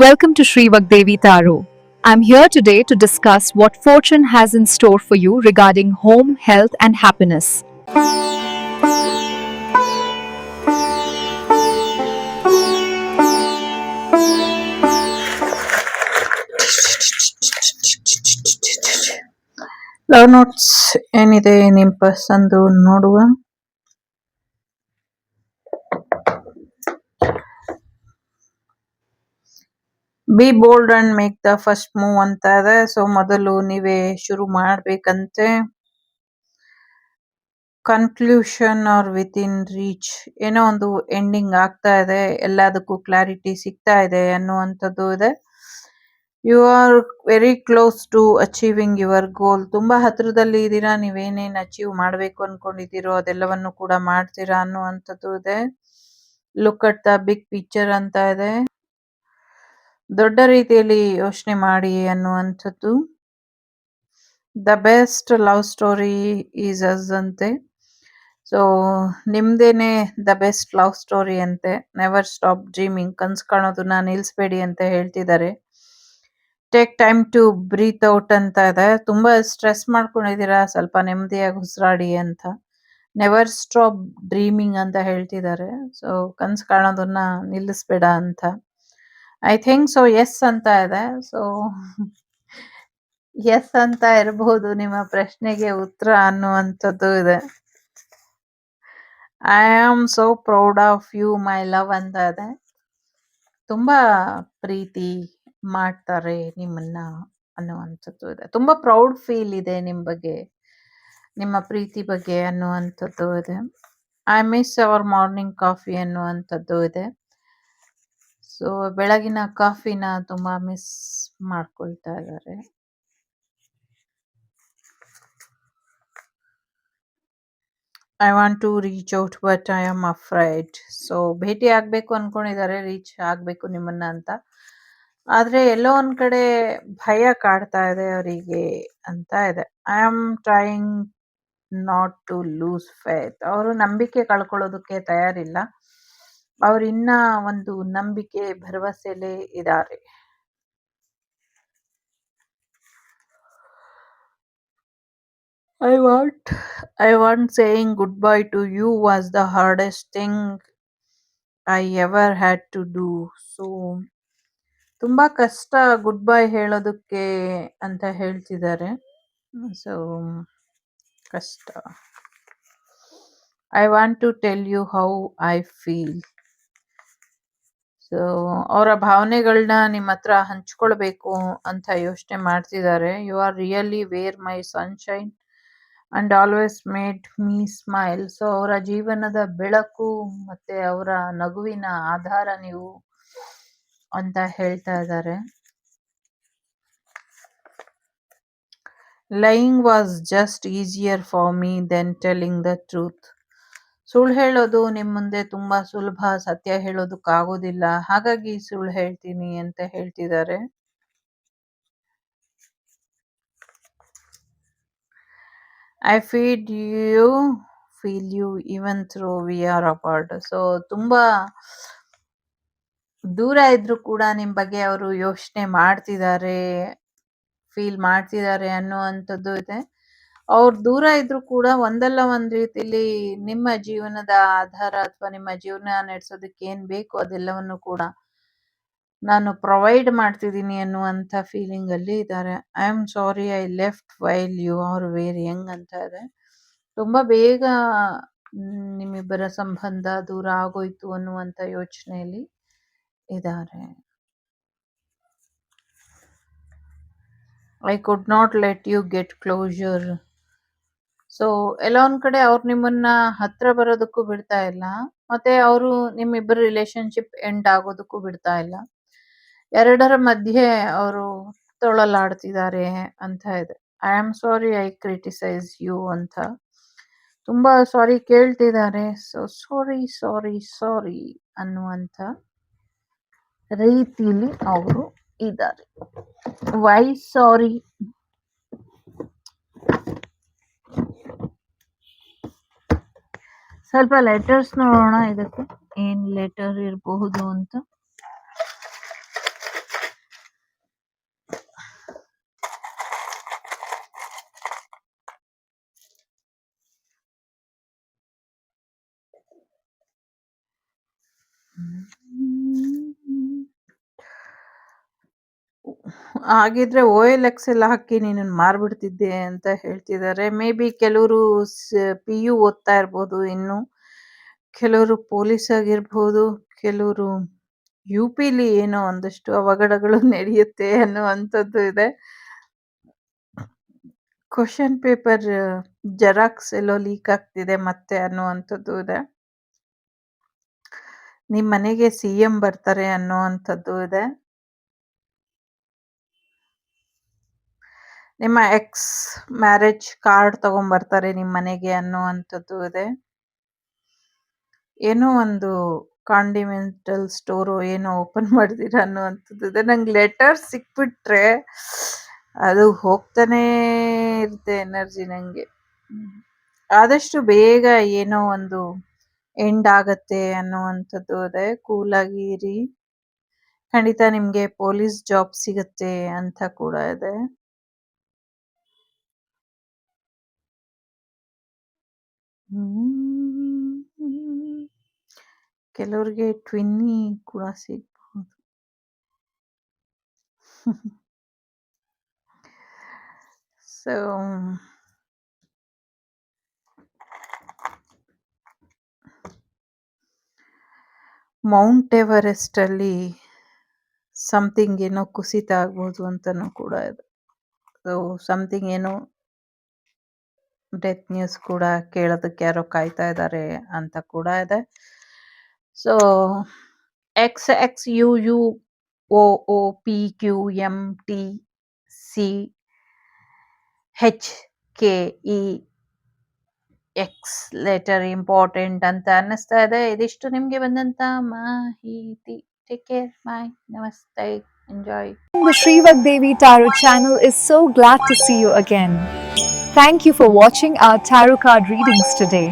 Welcome to Sri Vagdevi Taro. I'm here today to discuss what fortune has in store for you regarding home, health, and happiness. Love notes ಏನಿದೆ ನಿಮ್ಮ ಪರ್ಸನ್ದು ನೋಡುವ. Be bold and make the first move ಅಂತ ಇದೆ. So ಮೊದಲು ನೀವೇ ಶುರು ಮಾಡ್ಬೇಕಂತೆ. Conclusion are within reach, ಏನೋ ಒಂದು ಎಂಡಿಂಗ್ ಆಗ್ತಾ ಇದೆ, ಎಲ್ಲದಕ್ಕೂ ಕ್ಲಾರಿಟಿ ಸಿಗ್ತಾ ಇದೆ ಅನ್ನುವಂಥದ್ದು ಇದೆ. You are very close to achieving your goal. ತುಂಬಾ ಹತ್ರದಲ್ಲಿ ಇದ್ದೀರಾ, ನೀವೇನೇನು ಅಚೀವ್ ಮಾಡಬೇಕು ಅನ್ಕೊಂಡಿದ್ದೀರೋ ಅದೆಲ್ಲವನ್ನು ಕೂಡ ಮಾಡ್ತೀರಾ ಅನ್ನುವಂಥದ್ದು ಇದೆ. Look at the big picture ಅಂತ ಇದೆ. ದೊಡ್ಡ ರೀತಿಯಲ್ಲಿ ಯೋಚನೆ ಮಾಡಿ ಅನ್ನುವಂಥದ್ದು. The best love story is us ಅಂತೆ. ಸೊ ನಿಮ್ದೇನೆ ದ ಬೆಸ್ಟ್ ಲವ್ ಸ್ಟೋರಿ ಅಂತೆ. ನೆವರ್ ಸ್ಟಾಪ್ ಡ್ರೀಮಿಂಗ್, ಕನ್ಸ್ ಕಾಣೋದನ್ನ ನಿಲ್ಲಿಸ್ಬೇಡಿ ಅಂತ ಹೇಳ್ತಿದ್ದಾರೆ. Take time to breathe out ಅಂತ ಇದೆ. ತುಂಬಾ ಸ್ಟ್ರೆಸ್ ಮಾಡ್ಕೊಂಡಿದ್ದೀರಾ, ಸ್ವಲ್ಪ ನೆಮ್ಮದಿಯಾಗಿ ಉಸಿರಾಡಿ ಅಂತ. ನೆವರ್ ಸ್ಟಾಪ್ ಡ್ರೀಮಿಂಗ್ ಅಂತ ಹೇಳ್ತಿದ್ದಾರೆ. ಸೊ ಕನ್ಸ್ ಕಾಣೋದನ್ನ ನಿಲ್ಲಿಸ್ಬೇಡ ಅಂತ. ಐ ಥಿಂಕ್ ಸೊ ಎಸ್ ಅಂತ ಇದೆ. ಸೊ ಎಸ್ ಅಂತ ಇರಬಹುದು ನಿಮ್ಮ ಪ್ರಶ್ನೆಗೆ ಉತ್ತರ ಅನ್ನುವಂಥದ್ದು ಇದೆ. I am so proud of you my love ಅಂತ ಇದೆ. ತುಂಬಾ ಪ್ರೀತಿ ಮಾಡ್ತಾರೆ ನಿಮ್ಮನ್ನ ಅನ್ನುವಂಥದ್ದು ಇದೆ. ತುಂಬಾ ಪ್ರೌಡ್ ಫೀಲ್ ಇದೆ ನಿಮ್ಮ ಬಗ್ಗೆ, ನಿಮ್ಮ ಪ್ರೀತಿ ಬಗ್ಗೆ ಅನ್ನುವಂಥದ್ದು ಇದೆ. I miss our morning coffee ಅನ್ನುವಂಥದ್ದು ಇದೆ. ಸೊ ಬೆಳಗಿನ ಕಾಫಿನ ತುಂಬಾ ಮಿಸ್ ಮಾಡ್ಕೊಳ್ತಾ ಇದ್ದಾರೆ. I want to reach out but I am afraid. So ಭೇಟಿ ಆಗ್ಬೇಕು ಅನ್ಕೊಂಡಿದ್ದಾರೆ, ರೀಚ್ ಆಗ್ಬೇಕು ನಿಮ್ಮನ್ನ ಅಂತ. ಆದ್ರೆ ಎಲ್ಲೋ ಒಂದ್ ಕಡೆ ಭಯ ಕಾಡ್ತಾ ಇದೆ ಅವರಿಗೆ ಅಂತ ಇದೆ. I am trying not to lose faith. ಅವರು ನಂಬಿಕೆ ಕಳ್ಕೊಳ್ಳೋದಕ್ಕೆ ತಯಾರಿಲ್ಲ. ಅವ್ರು ಇನ್ನ ಒಂದು ನಂಬಿಕೆ ಭರವಸೆಲೆ ಇದ್ದಾರೆ. I want saying goodbye to you was the hardest thing I ever had to do. So ತುಂಬಾ ಕಷ್ಟ ಗುಡ್ ಬೈ ಹೇಳೋದಕ್ಕೆ ಅಂತ ಹೇಳ್ತಿದ್ದಾರೆ. ಸೊ ಕಷ್ಟ. I want to tell you how I feel. So ಅವರ ಭಾವನೆಗಳನ್ನ ನಿಮ್ಮ ಹತ್ರ ಹಂಚ್ಕೊಳ್ಬೇಕು ಅಂತ ಯೋಚನೆ ಮಾಡ್ತಿದ್ದಾರೆ. You are really were my sunshine and always made me smile. So ಅವರ ಜೀವನದ ಬೆಳಕು ಮತ್ತೆ ಅವರ ನಗುವಿನ ಆಧಾರ ನೀವು ಅಂತ ಹೇಳ್ತಾ ಇದ್ದಾರೆ. Lying was just easier for me than telling the truth. ಸುಳ್ಳು ಹೇಳೋದು ನಿಮ್ಮ ಮುಂದೆ ತುಂಬಾ ಸುಲಭ, ಸತ್ಯ ಹೇಳೋದಕ್ಕಾಗೋದಿಲ್ಲ, ಹಾಗಾಗಿ ಸುಳ್ಳು ಹೇಳ್ತೀನಿ ಅಂತ ಹೇಳ್ತಿದ್ದಾರೆ. I feel you even through we are apart. So ತುಂಬಾ ದೂರ ಇದ್ರು ಕೂಡ ನಿಮ್ ಬಗ್ಗೆ ಅವರು ಯೋಚನೆ ಮಾಡ್ತಿದ್ದಾರೆ, ಫೀಲ್ ಮಾಡ್ತಿದ್ದಾರೆ ಅನ್ನುವಂಥದ್ದು ಇದೆ. ಅವ್ರು ದೂರ ಇದ್ರು ಕೂಡ ಒಂದಲ್ಲ ಒಂದ್ ರೀತಿಲಿ ನಿಮ್ಮ ಜೀವನದ ಆಧಾರ ಅಥವಾ ನಿಮ್ಮ ಜೀವನ ನಡೆಸೋದಕ್ಕೆ ಏನ್ ಬೇಕು ಅದೆಲ್ಲವನ್ನು ಕೂಡ ನಾನು ಪ್ರೊವೈಡ್ ಮಾಡ್ತಿದ್ದೀನಿ ಅನ್ನುವಂಥ ಫೀಲಿಂಗ್ ಅಲ್ಲಿ ಇದ್ದಾರೆ. I am sorry I left while you are very young ಅಂತ ಇದೆ. ತುಂಬಾ ಬೇಗ ನಿಮ್ಮಿಬ್ಬರ ಸಂಬಂಧ ದೂರ ಆಗೋಯ್ತು ಅನ್ನುವಂಥ ಯೋಚನೆಯಲ್ಲಿ ಇದ್ದಾರೆ. I could not let you get closer. So ಎಲ್ಲ ಒಂದ್ ಕಡೆ ಅವ್ರು ನಿಮ್ಮನ್ನ ಹತ್ರ ಬರೋದಕ್ಕೂ ಬಿಡ್ತಾ ಇಲ್ಲ, ಮತ್ತೆ ಅವರು ನಿಮ್ಮಿಬ್ಬರ ರಿಲೇಶನ್ಶಿಪ್ ಎಂಡ್ ಆಗೋದಕ್ಕೂ ಬಿಡ್ತಾ ಇಲ್ಲ. ಎರಡರ ಮಧ್ಯೆ ಅವರು ತೊಳಲಾಡ್ತಿದ್ದಾರೆ ಅಂತ ಇದೆ. I am sorry I criticise you ಅಂತ ತುಂಬಾ ಸಾರಿ ಕೇಳ್ತಿದ್ದಾರೆ. ಸೊ ಸಾರಿ ಸಾರಿ ಸಾರಿ ಅನ್ನುವಂಥ ರೀತಿಲಿ ಅವರು ಇದ್ದಾರೆ. ವೈ ಸಾರಿ? ಸ್ವಲ್ಪ ಲೆಟರ್ಸ್ ನೋಡೋಣ ಇದಕ್ಕೆ ಏನ್ ಲೆಟರ್ ಇರಬಹುದು ಅಂತ. ಹಾಗಿದ್ರೆ OLX ಎಲ್ಲ ಹಾಕಿ ನಿನ್ನನ್ನು ಮಾರ್ಬಿಡ್ತಿದ್ದೆ ಅಂತ ಹೇಳ್ತಿದ್ದಾರೆ. ಮೇ ಬಿ ಕೆಲವರು PU ಓದ್ತಾ ಇರ್ಬೋದು ಇನ್ನು. ಕೆಲವರು ಪೊಲೀಸ್ ಆಗಿರ್ಬೋದು. ಕೆಲವರು UPಲಿ ಏನೋ ಒಂದಷ್ಟು ಅವಘಡಗಳು ನಡೆಯುತ್ತೆ ಅನ್ನುವಂಥದ್ದು ಇದೆ. ಕ್ವೆಶ್ಚನ್ ಪೇಪರ್ ಜೆರಾಕ್ಸ್ ಎಲ್ಲೋ ಲೀಕ್ ಆಗ್ತಿದೆ ಮತ್ತೆ ಅನ್ನುವಂಥದ್ದು ಇದೆ. ನಿಮ್ ಮನೆಗೆ CM ಬರ್ತಾರೆ ಅನ್ನುವಂಥದ್ದು ಇದೆ. ನಿಮ್ಮ ಎಕ್ಸ್ ಮ್ಯಾರೇಜ್ ಕಾರ್ಡ್ ತಗೊಂಬರ್ತಾರೆ ನಿಮ್ ಮನೆಗೆ ಅನ್ನುವಂಥದ್ದು ಇದೆ. ಏನೋ ಒಂದು ಕಾಂಡಿಮೆಂಟಲ್ ಸ್ಟೋರು ಏನೋ ಓಪನ್ ಮಾಡಿದೀರ ಅನ್ನುವಂಥದ್ದು ಇದೆ. ನಂಗೆ ಲೆಟರ್ ಸಿಕ್ಬಿಟ್ರೆ ಅದು ಹೋಗ್ತಾನೇ ಇರುತ್ತೆ ಎನರ್ಜಿ ನಂಗೆ. ಆದಷ್ಟು ಬೇಗ ಏನೋ ಒಂದು ಎಂಡ್ ಆಗತ್ತೆ ಅನ್ನುವಂಥದ್ದು ಇದೆ. ಕೂಲಾಗಿ ಇರಿ. ಖಂಡಿತ ನಿಮ್ಗೆ ಪೊಲೀಸ್ ಜಾಬ್ ಸಿಗತ್ತೆ ಅಂತ ಕೂಡ ಇದೆ. ಕೆಲವ್ರಿಗೆ ಟ್ವಿನ್ನಿ ಕೂಡ ಸಿಗ್ಬಹುದು. ಸೊ ಮೌಂಟ್ ಎವರೆಸ್ಟ್ ಅಲ್ಲಿ ಸಮಥಿಂಗ್ ಏನೋ ಕುಸಿತ ಆಗ್ಬೋದು ಅಂತಾನೂ ಕೂಡ ಇದೆ. ಸೊ ಸಮಥಿಂಗ್ ಏನೋ ಡೆತ್ ನ್ಯೂಸ್ ಕೂಡ ಕೇಳೋದಕ್ಕೆ ಯಾರೋ ಕಾಯ್ತಾ ಇದ್ದಾರೆ ಅಂತ ಕೂಡ ಇದೆ. ಸೊ XXUUPQMTCHKEX ಲೆಟರ್ ಇಂಪಾರ್ಟೆಂಟ್ ಅಂತ ಅನ್ನಿಸ್ತಾ ಇದೆ. ಇದಿಷ್ಟು ನಿಮ್ಗೆ ಬಂದಂತ ಮಾಹಿತಿ. Take care. ಬಾಯ್. ನಮಸ್ತೆ. Enjoy. The Shrivak Devi Tarot channel is so glad to see you again. Thank you for watching our tarot card readings today.